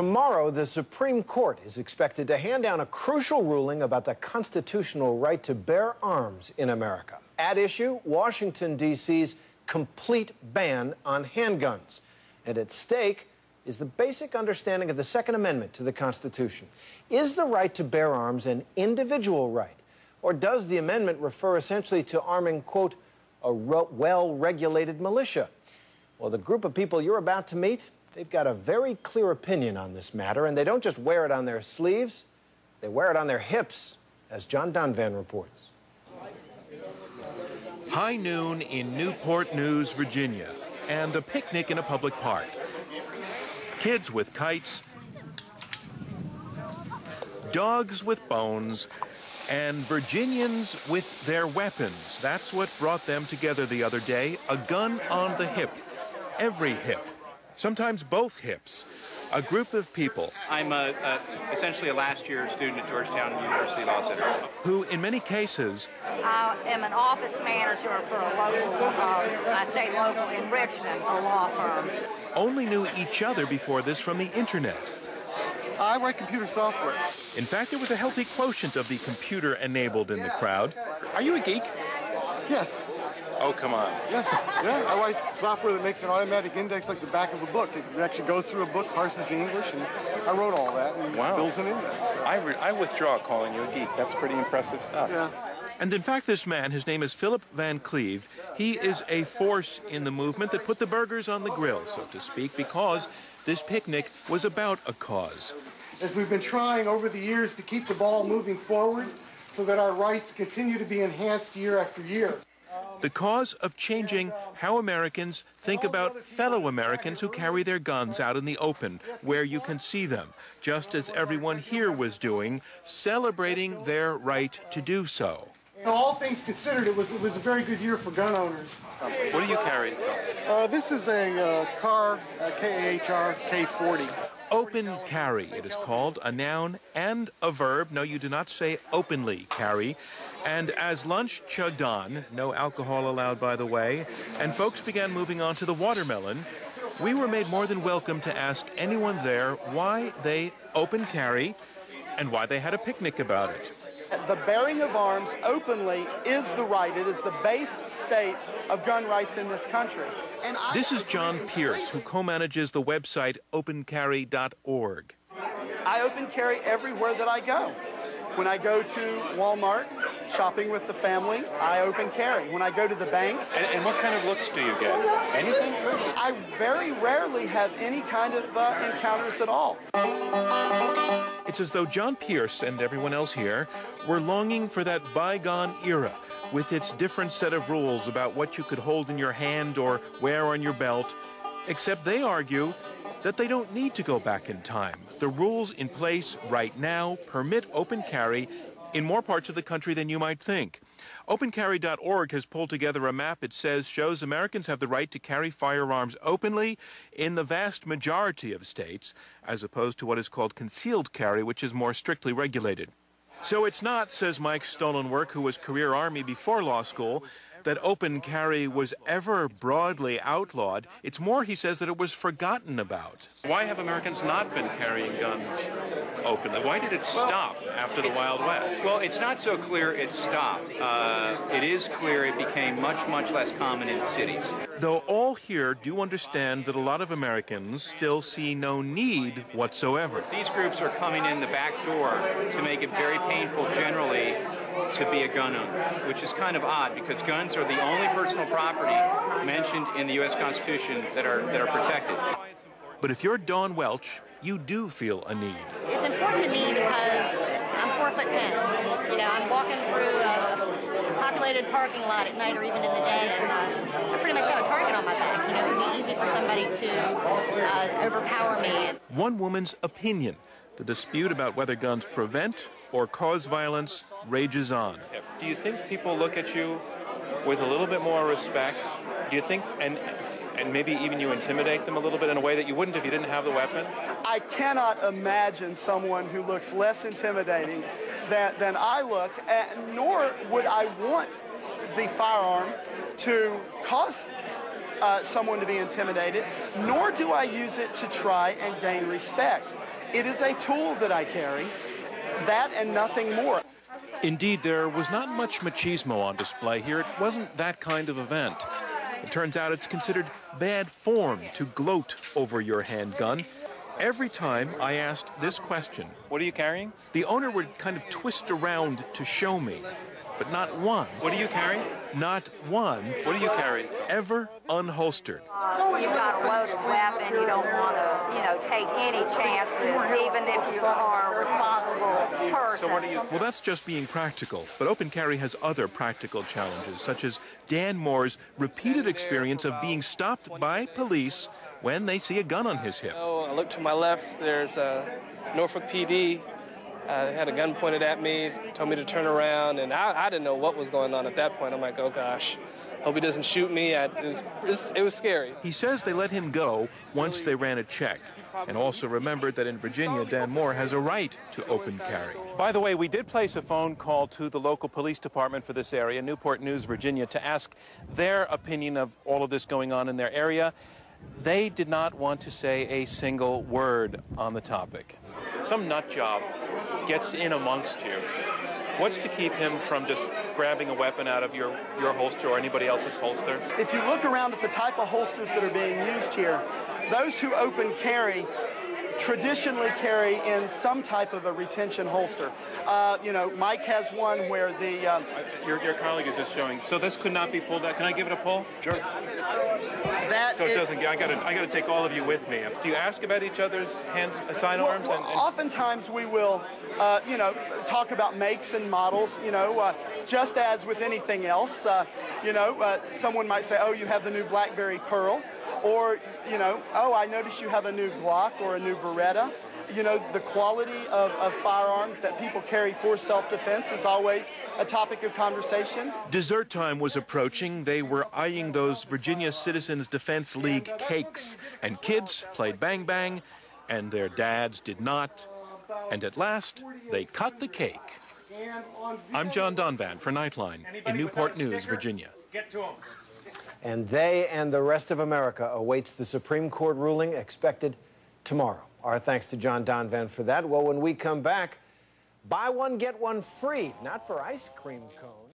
Tomorrow, the Supreme Court is expected to hand down a crucial ruling about the constitutional right to bear arms in America. At issue, Washington, D.C.'s complete ban on handguns. And at stake is the basic understanding of the Second Amendment to the Constitution. Is the right to bear arms an individual right? Or does the amendment refer essentially to arming, quote, a well-regulated militia? Well, the group of people you're about to meet, they've got a very clear opinion on this matter, and they don't just wear it on their sleeves, they wear it on their hips, as John Donvan reports. High noon in Newport News, Virginia, and a picnic in a public park. Kids with kites, dogs with bones, and Virginians with their weapons. That's what brought them together the other day, a gun on the hip. Every hip. Sometimes both hips. A group of people. I'm essentially a last-year student at Georgetown University Law Center. Who, in many cases... I am an office manager for a local, I say local, in Richmond, a law firm. ...only knew each other before this from the internet. I write computer software. In fact, there was a healthy quotient of the computer-enabled in the crowd. Are you a geek? Yes. Oh, come on. Yes, yeah. I write software that makes an automatic index like the back of a book. It actually goes through a book, parses the English, and I wrote all that and builds an index. I withdraw calling you a geek. That's pretty impressive stuff. Yeah. And in fact, this man, his name is Philip Van Cleve, he is a force in the movement that put the burgers on the grill, so to speak, because this picnic was about a cause. As we've been trying over the years to keep the ball moving forward so that our rights continue to be enhanced year after year. The cause of changing how Americans think about fellow Americans who carry their guns out in the open, where you can see them, just as everyone here was doing, celebrating their right to do so. All things considered, it was a very good year for gun owners. What do you carry? This is a car, K-A-H-R, K40. Open carry, it is called, a noun and a verb. No, you do not say openly carry. And as lunch chugged on, no alcohol allowed, by the way, and folks began moving on to the watermelon, we were made more than welcome to ask anyone there why they open carry and why they had a picnic about it. The bearing of arms openly is the right. It is the base state of gun rights in this country. And this is John Pierce, who co-manages the website opencarry.org. I open carry everywhere that I go. When I go to Walmart, shopping with the family, I open carry. When I go to the bank... And what kind of looks do you get? Anything? I very rarely have any kind of encounters at all. It's as though John Pierce and everyone else here were longing for that bygone era with its different set of rules about what you could hold in your hand or wear on your belt, except they argue that they don't need to go back in time. The rules in place right now permit open carry in more parts of the country than you might think. OpenCarry.org has pulled together a map, it says, shows Americans have the right to carry firearms openly in the vast majority of states, as opposed to what is called concealed carry, which is more strictly regulated. So it's not, says Mike Stolenwerk, who was career Army before law school, that open carry was ever broadly outlawed. It's more, he says, that it was forgotten about. Why have Americans not been carrying guns openly? Why did it stop after the Wild West? Well, it's not so clear it stopped. It is clear it became much, much less common in cities. Though all here do understand that a lot of Americans still see no need whatsoever. These groups are coming in the back door to make it very painful generally to be a gun owner, which is kind of odd because guns are the only personal property mentioned in the U.S. Constitution that are protected. But if you're Dawn Welch, you do feel a need. It's important to me because I'm 4'10". You know, I'm walking through a populated parking lot at night or even in the day, and I pretty much have a target on my back. You know, it would be easy for somebody to overpower me. One woman's opinion. The dispute about whether guns prevent or cause violence rages on. Do you think people look at you with a little bit more respect? Do you think, and maybe even you intimidate them a little bit in a way that you wouldn't if you didn't have the weapon? I cannot imagine someone who looks less intimidating than I look, nor would I want the firearm to cause someone to be intimidated, nor do I use it to try and gain respect. It is a tool that I carry, that and nothing more. Indeed, there was not much machismo on display here. It wasn't that kind of event. It turns out it's considered bad form to gloat over your handgun. Every time I asked this question, What are you carrying? the owner would kind of twist around to show me, but not one. What are you carrying? Not one. What do you carry? Ever unholstered. You've got a loaded weapon. You don't want to, take any chances, even if you are a responsible person. So what do you... Well, that's just being practical, but open carry has other practical challenges, such as Dan Moore's repeated experience of being stopped by police when they see a gun on his hip. I look to my left, there's Norfolk PD. Had a gun pointed at me, told me to turn around, and I didn't know what was going on at that point. I'm like, oh gosh, hope he doesn't shoot me. It was scary. He says they let him go once they ran a check, and also remembered that in Virginia, Dan Moore has a right to open carry. By the way, we did place a phone call to the local police department for this area, Newport News, Virginia, to ask their opinion of all of this going on in their area. They did not want to say a single word on the topic. Some nut job gets in amongst you. What's to keep him from just grabbing a weapon out of your holster or anybody else's holster? If you look around at the type of holsters that are being used here, those who open carry traditionally carry in some type of a retention holster. Mike has one where the... Your colleague is just showing. So this could not be pulled out. Can I give it a pull? Sure. So it doesn't. I got to take all of you with me. Do you ask about each other's sidearms? Well, oftentimes we will, talk about makes and models. Just as with anything else. Someone might say, "Oh, you have the new BlackBerry Pearl," or "Oh, I notice you have a new Glock or a new Beretta." The quality of firearms that people carry for self-defense is always a topic of conversation. Dessert time was approaching. They were eyeing those Virginia Citizens Defense League cakes. And kids played bang bang, and their dads did not. And at last, they cut the cake. I'm John Donvan for Nightline in Newport News, Virginia. Get to him. And they and the rest of America awaits the Supreme Court ruling expected tomorrow. Our thanks to John Donvan for that. Well, when we come back, buy one, get one free, not for ice cream cones.